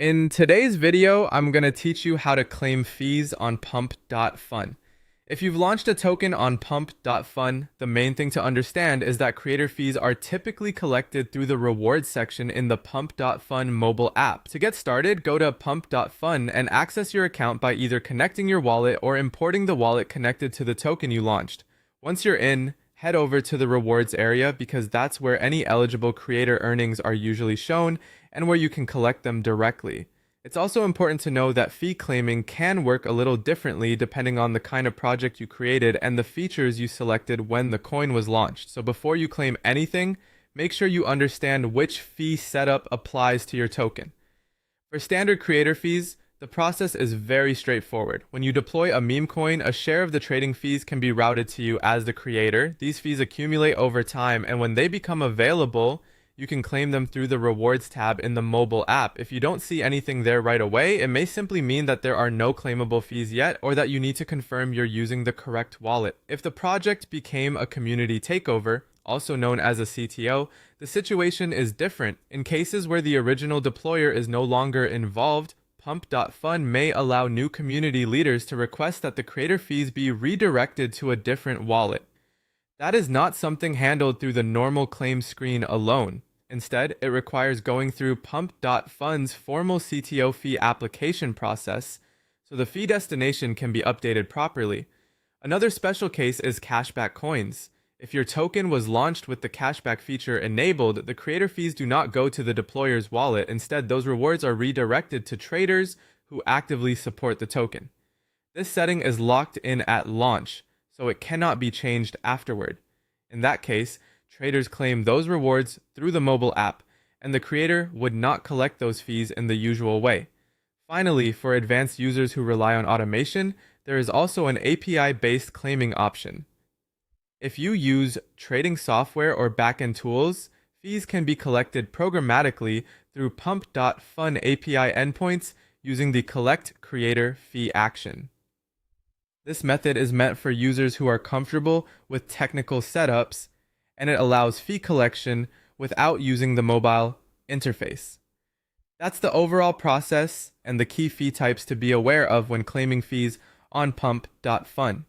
In today's video, I'm going to teach you how to claim fees on Pump.fun. If you've launched a token on Pump.fun, the main thing to understand is that creator fees are typically collected through the rewards section in the Pump.fun mobile app. To get started, go to Pump.fun and access your account by either connecting your wallet or importing the wallet connected to the token you launched. Once you're in, head over to the rewards area because that's where any eligible creator earnings are usually shown and where you can collect them directly. It's also important to know that fee claiming can work a little differently depending on the kind of project you created and the features you selected when the coin was launched. So before you claim anything, make sure you understand which fee setup applies to your token. For standard creator fees, the process is very straightforward. When you deploy a meme coin, a share of the trading fees can be routed to you as the creator. These fees accumulate over time, and when they become available, you can claim them through the rewards tab in the mobile app. If you don't see anything there right away, it may simply mean that there are no claimable fees yet, or that you need to confirm you're using the correct wallet. If the project became a community takeover, also known as a CTO, the situation is different. In cases where the original deployer is no longer involved, Pump.fun may allow new community leaders to request that the creator fees be redirected to a different wallet. That is not something handled through the normal claim screen alone. Instead, it requires going through Pump.fun's formal CTO fee application process, so the fee destination can be updated properly. Another special case is cashback coins. If your token was launched with the cashback feature enabled, the creator fees do not go to the deployer's wallet. Instead, those rewards are redirected to traders who actively support the token. This setting is locked in at launch, so it cannot be changed afterward. In that case, traders claim those rewards through the mobile app, and the creator would not collect those fees in the usual way. Finally, for advanced users who rely on automation, there is also an API-based claiming option. If you use trading software or backend tools, fees can be collected programmatically through Pump.fun API endpoints using the Collect Creator Fee action. This method is meant for users who are comfortable with technical setups, and it allows fee collection without using the mobile interface. That's the overall process and the key fee types to be aware of when claiming fees on Pump.fun.